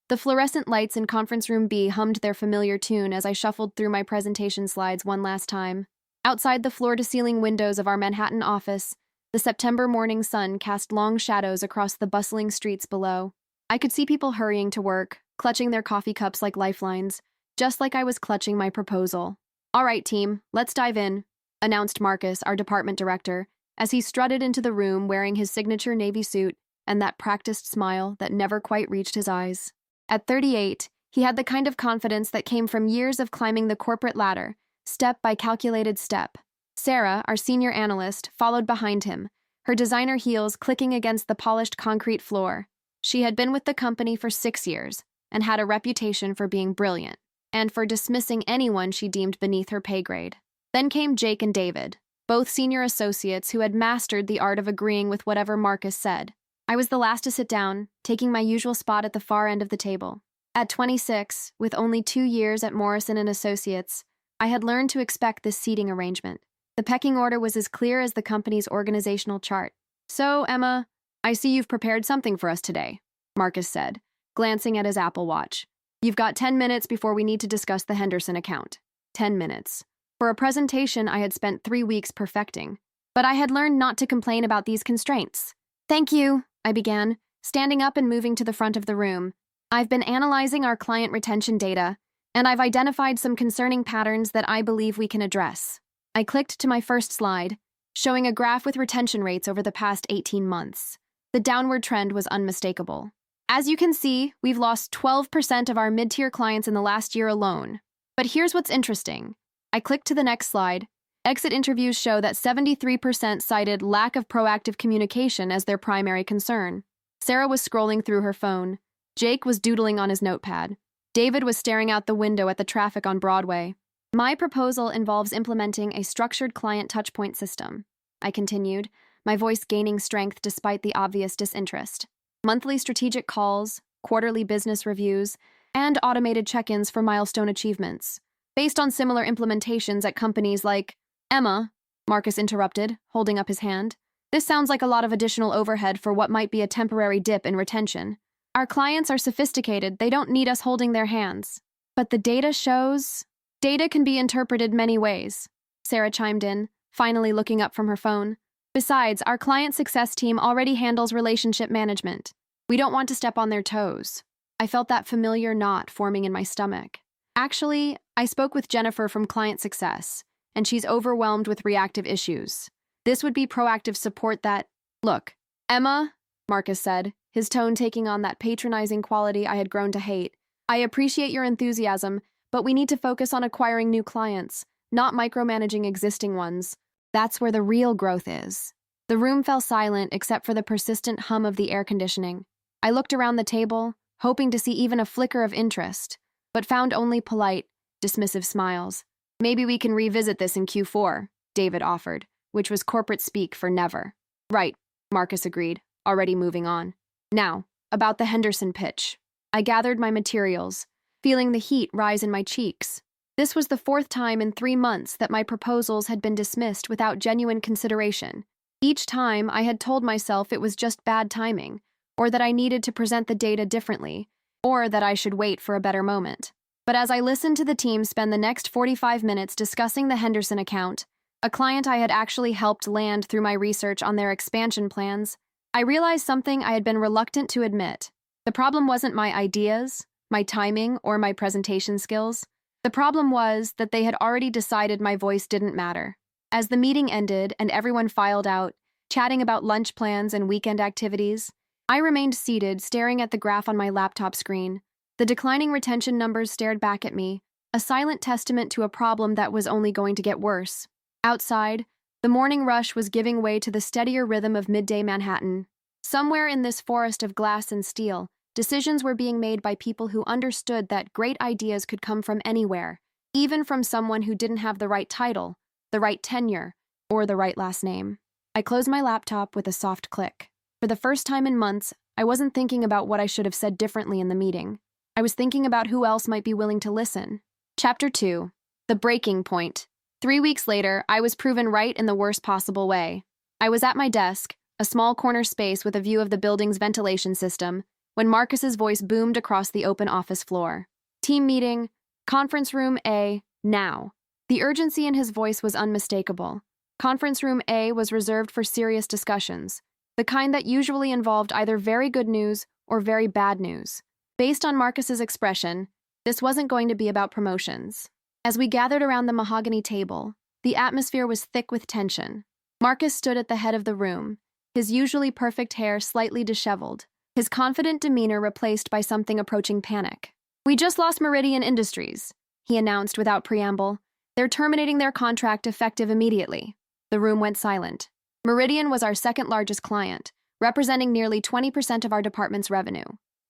The fluorescent lights in conference room B hummed their familiar tune as I shuffled through my presentation slides one last time. Outside the floor-to-ceiling windows of our Manhattan office, the September morning sun cast long shadows across the bustling streets below. I could see people hurrying to work, clutching their coffee cups like lifelines, just like I was clutching my proposal. "All right, team, let's dive in," announced Marcus, our department director, as he strutted into the room wearing his signature navy suit and that practiced smile that never quite reached his eyes. At 38, he had the kind of confidence that came from years of climbing the corporate ladder, step by calculated step. Sarah, our senior analyst, followed behind him, her designer heels clicking against the polished concrete floor. She had been with the company for 6 years and had a reputation for being brilliant and for dismissing anyone she deemed beneath her pay grade. Then came Jake and David, both senior associates who had mastered the art of agreeing with whatever Marcus said. I was the last to sit down, taking my usual spot at the far end of the table. At 26, with only 2 years at Morrison & Associates, I had learned to expect this seating arrangement. The pecking order was as clear as the company's organizational chart. "So, Emma, I see you've prepared something for us today," Marcus said, glancing at his Apple Watch. "You've got 10 minutes before we need to discuss the Henderson account." 10 minutes. For a presentation I had spent 3 weeks perfecting. But I had learned not to complain about these constraints. "Thank you," I began, standing up and moving to the front of the room. "I've been analyzing our client retention data, and I've identified some concerning patterns that I believe we can address." I clicked to my first slide, showing a graph with retention rates over the past 18 months. The downward trend was unmistakable. "As you can see, we've lost 12% of our mid-tier clients in the last year alone. But here's what's interesting." I clicked to the next slide. Exit interviews show that 73% cited lack of proactive communication as their primary concern. Sarah was scrolling through her phone. Jake was doodling on his notepad. David was staring out the window at the traffic on Broadway. "My proposal involves implementing a structured client touchpoint system," I continued, my voice gaining strength despite the obvious disinterest. "Monthly strategic calls, quarterly business reviews, and automated check-ins for milestone achievements, based on similar implementations at companies like—" "Emma," Marcus interrupted, holding up his hand. "This sounds like a lot of additional overhead for what might be a temporary dip in retention. Our clients are sophisticated, they don't need us holding their hands." "But the data shows—" "Data can be interpreted many ways," Sarah chimed in, finally looking up from her phone. "Besides, our client success team already handles relationship management. We don't want to step on their toes." I felt that familiar knot forming in my stomach. "Actually, I spoke with Jennifer from Client Success, and she's overwhelmed with reactive issues. This would be proactive support that—" "Look, Emma," Marcus said, his tone taking on that patronizing quality I had grown to hate. "I appreciate your enthusiasm, but we need to focus on acquiring new clients, not micromanaging existing ones. That's where the real growth is." The room fell silent except for the persistent hum of the air conditioning. I looked around the table, hoping to see even a flicker of interest, but found only polite, dismissive smiles. "Maybe we can revisit this in Q4, David offered, which was corporate speak for never. "Right," Marcus agreed, already moving on. "Now, about the Henderson pitch." I gathered my materials, feeling the heat rise in my cheeks. This was the 4th time in 3 months that my proposals had been dismissed without genuine consideration. Each time I had told myself it was just bad timing, or that I needed to present the data differently, or that I should wait for a better moment. But as I listened to the team spend the next 45 minutes discussing the Henderson account, a client I had actually helped land through my research on their expansion plans, I realized something I had been reluctant to admit. The problem wasn't my ideas, my timing, or my presentation skills. The problem was that they had already decided my voice didn't matter. As the meeting ended and everyone filed out, chatting about lunch plans and weekend activities, I remained seated, staring at the graph on my laptop screen. The declining retention numbers stared back at me, a silent testament to a problem that was only going to get worse. Outside, the morning rush was giving way to the steadier rhythm of midday Manhattan. Somewhere in this forest of glass and steel, decisions were being made by people who understood that great ideas could come from anywhere, even from someone who didn't have the right title, the right tenure, or the right last name. I closed my laptop with a soft click. For the first time in months, I wasn't thinking about what I should have said differently in the meeting. I was thinking about who else might be willing to listen. Chapter 2. The Breaking Point. 3 weeks later, I was proven right in the worst possible way. I was at my desk, a small corner space with a view of the building's ventilation system, when Marcus's voice boomed across the open office floor. Team meeting, conference room A, now. The urgency in his voice was unmistakable. Conference room A was reserved for serious discussions, the kind that usually involved either very good news or very bad news. Based on Marcus's expression, this wasn't going to be about promotions. As we gathered around the mahogany table, the atmosphere was thick with tension. Marcus stood at the head of the room, his usually perfect hair slightly disheveled, his confident demeanor replaced by something approaching panic. "We just lost Meridian Industries," he announced without preamble. "They're terminating their contract effective immediately." The room went silent. Meridian was our second largest client, representing nearly 20% of our department's revenue.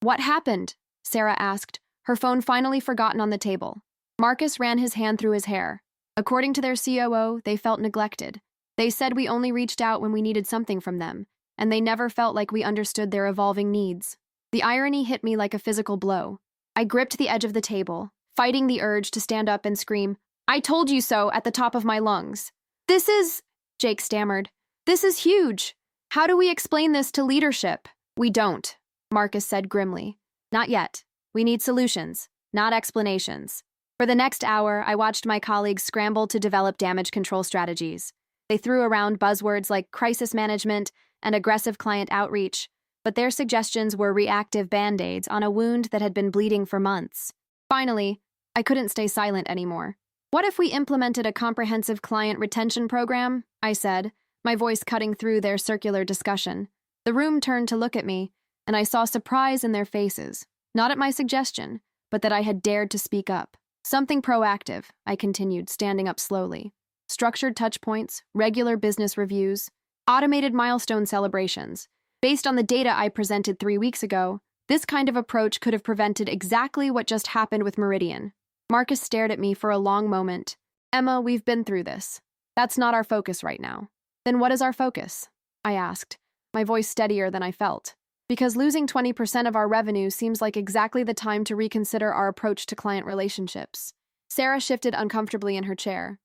"What happened?" Sarah asked, her phone finally forgotten on the table. Marcus ran his hand through his hair. According to their COO, they felt neglected. They said we only reached out when we needed something from them, and they never felt like we understood their evolving needs. The irony hit me like a physical blow. I gripped the edge of the table, fighting the urge to stand up and scream, "I told you so," at the top of my lungs. "This is," Jake stammered, "this is huge. How do we explain this to leadership?" "We don't," Marcus said grimly. "Not yet. We need solutions, not explanations." For the next hour, I watched my colleagues scramble to develop damage control strategies. They threw around buzzwords like crisis management and aggressive client outreach, but their suggestions were reactive band-aids on a wound that had been bleeding for months. Finally, I couldn't stay silent anymore. "What if we implemented a comprehensive client retention program?" I said, my voice cutting through their circular discussion. The room turned to look at me, and I saw surprise in their faces, not at my suggestion, but that I had dared to speak up. "Something proactive," I continued, standing up slowly. "Structured touchpoints, regular business reviews, automated milestone celebrations. Based on the data I presented 3 weeks ago, this kind of approach could have prevented exactly what just happened with Meridian." Marcus stared at me for a long moment. "Emma, we've been through this. That's not our focus right now." "Then what is our focus?" I asked, my voice steadier than I felt. "Because losing 20% of our revenue seems like exactly the time to reconsider our approach to client relationships." Sarah shifted uncomfortably in her chair.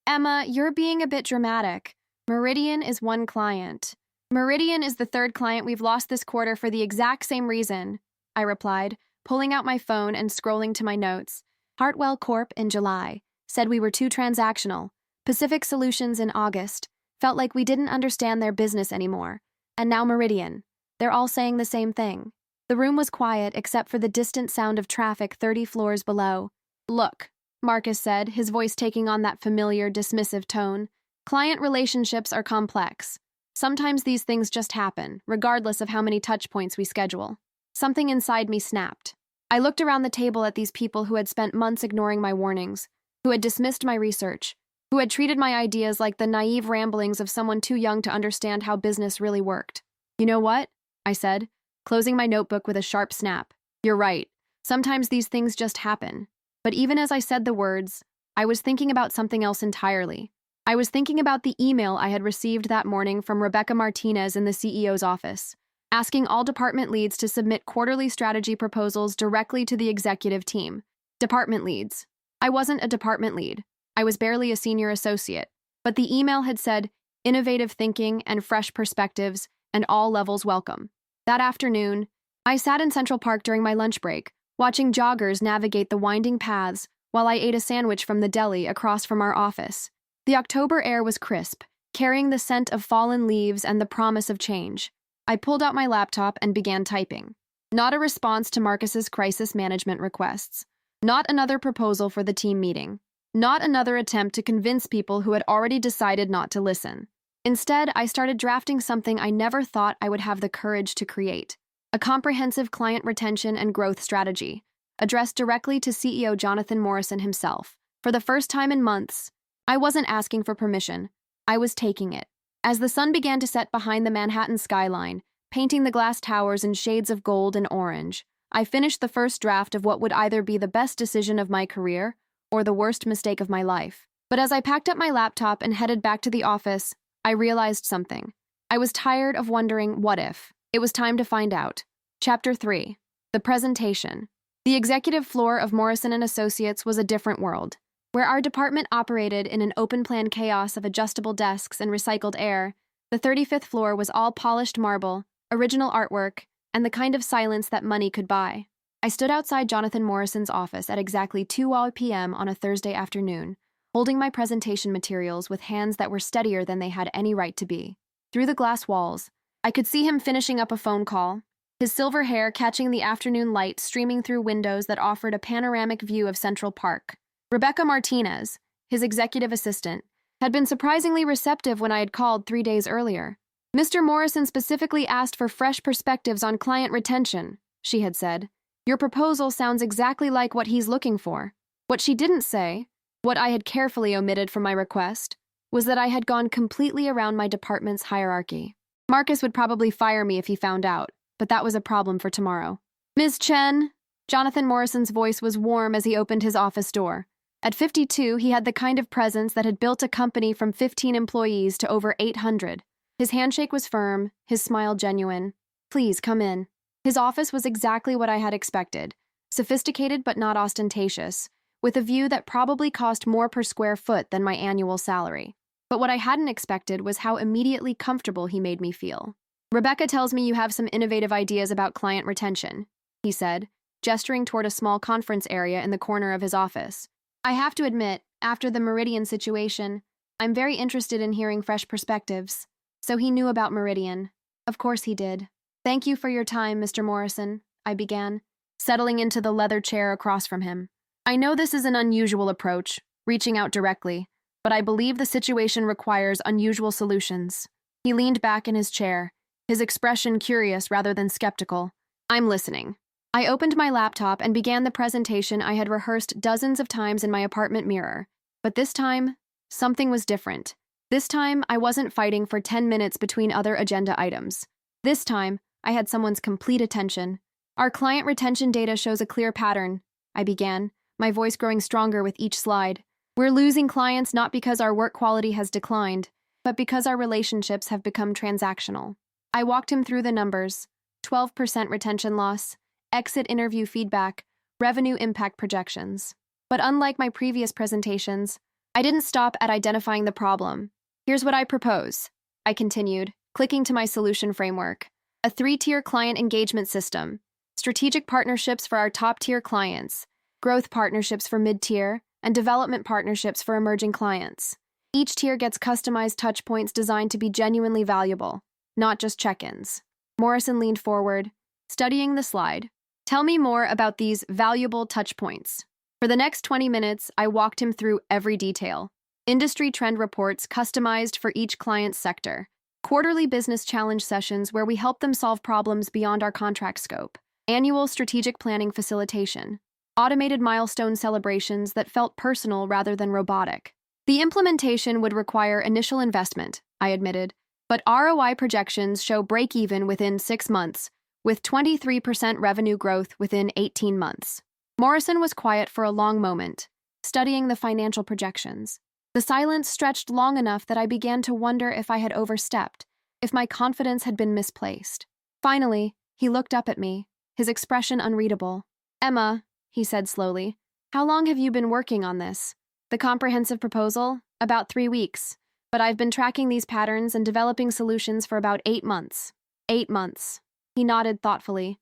"Emma, you're being a bit dramatic. Meridian is one client. Meridian is the third client we've lost this quarter for the exact same reason," I replied, pulling out my phone and scrolling to my notes. "Hartwell Corp in July said we were too transactional. Pacific Solutions in August felt like we didn't understand their business anymore. And now Meridian. They're all saying the same thing." The room was quiet except for the distant sound of traffic 30 floors below. "Look," Marcus said, his voice taking on that familiar, dismissive tone. "Client relationships are complex. Sometimes these things just happen, regardless of how many touch points we schedule." Something inside me snapped. I looked around the table at these people who had spent months ignoring my warnings, who had dismissed my research, who had treated my ideas like the naive ramblings of someone too young to understand how business really worked. "You know what?" I said, closing my notebook with a sharp snap. "You're right. Sometimes these things just happen." But even as I said the words, I was thinking about something else entirely. I was thinking about the email I had received that morning from Rebecca Martinez in the CEO's office, asking all department leads to submit quarterly strategy proposals directly to the executive team. Department leads. I wasn't a department lead. I was barely a senior associate. But the email had said, "Innovative thinking and fresh perspectives, and all levels welcome." That afternoon, I sat in Central Park during my lunch break, watching joggers navigate the winding paths while I ate a sandwich from the deli across from our office. The October air was crisp, carrying the scent of fallen leaves and the promise of change. I pulled out my laptop and began typing. Not a response to Marcus's crisis management requests. Not another proposal for the team meeting. Not another attempt to convince people who had already decided not to listen. Instead, I started drafting something I never thought I would have the courage to create. A comprehensive client retention and growth strategy, addressed directly to CEO Jonathan Morrison himself. For the first time in months, I wasn't asking for permission. I was taking it. As the sun began to set behind the Manhattan skyline, painting the glass towers in shades of gold and orange, I finished the first draft of what would either be the best decision of my career or the worst mistake of my life. But as I packed up my laptop and headed back to the office, I realized something. I was tired of wondering what if. It was time to find out. Chapter 3. The Presentation. The executive floor of Morrison & Associates was a different world. Where our department operated in an open-plan chaos of adjustable desks and recycled air, the 35th floor was all polished marble, original artwork, and the kind of silence that money could buy. I stood outside Jonathan Morrison's office at exactly 2 p.m. on a Thursday afternoon, holding my presentation materials with hands that were steadier than they had any right to be. Through the glass walls, I could see him finishing up a phone call, his silver hair catching the afternoon light streaming through windows that offered a panoramic view of Central Park. Rebecca Martinez, his executive assistant, had been surprisingly receptive when I had called 3 days earlier. Mr. Morrison specifically asked for fresh perspectives on client retention, she had said. Your proposal sounds exactly like what he's looking for. What she didn't say, what I had carefully omitted from my request, was that I had gone completely around my department's hierarchy. Marcus would probably fire me if he found out, but that was a problem for tomorrow. Ms. Chen, Jonathan Morrison's voice was warm as he opened his office door. At 52, he had the kind of presence that had built a company from 15 employees to over 800. His handshake was firm, his smile genuine. Please, come in. His office was exactly what I had expected, sophisticated but not ostentatious, with a view that probably cost more per square foot than my annual salary. But what I hadn't expected was how immediately comfortable he made me feel. Rebecca tells me you have some innovative ideas about client retention, he said, gesturing toward a small conference area in the corner of his office. I have to admit, after the Meridian situation, I'm very interested in hearing fresh perspectives. So he knew about Meridian. Of course he did. Thank you for your time, Mr. Morrison, I began, settling into the leather chair across from him. I know this is an unusual approach, reaching out directly, but I believe the situation requires unusual solutions. He leaned back in his chair, his expression curious rather than skeptical. I'm listening. I opened my laptop and began the presentation I had rehearsed dozens of times in my apartment mirror. But this time, something was different. This time, I wasn't fighting for 10 minutes between other agenda items. This time, I had someone's complete attention. Our client retention data shows a clear pattern, I began, my voice growing stronger with each slide. We're losing clients not because our work quality has declined, but because our relationships have become transactional. I walked him through the numbers: 12% retention loss, exit interview feedback, revenue impact projections. But unlike my previous presentations, I didn't stop at identifying the problem. Here's what I propose, I continued, clicking to my solution framework. A 3-tier client engagement system, strategic partnerships for our top-tier clients, growth partnerships for mid-tier, and development partnerships for emerging clients. Each tier gets customized touchpoints designed to be genuinely valuable, not just check-ins. Morrison leaned forward, studying the slide. Tell me more about these valuable touchpoints. For the next 20 minutes, I walked him through every detail. Industry trend reports customized for each client's sector. Quarterly business challenge sessions where we help them solve problems beyond our contract scope. Annual strategic planning facilitation. Automated milestone celebrations that felt personal rather than robotic. The implementation would require initial investment, I admitted, but ROI projections show break-even within 6 months, with 23% revenue growth within 18 months. Morrison was quiet for a long moment, studying the financial projections. The silence stretched long enough that I began to wonder if I had overstepped, if my confidence had been misplaced. Finally, he looked up at me, his expression unreadable. Emma, he said slowly, how long have you been working on this? The comprehensive proposal? About 3 weeks. But I've been tracking these patterns and developing solutions for about 8 months. 8 months. He nodded thoughtfully.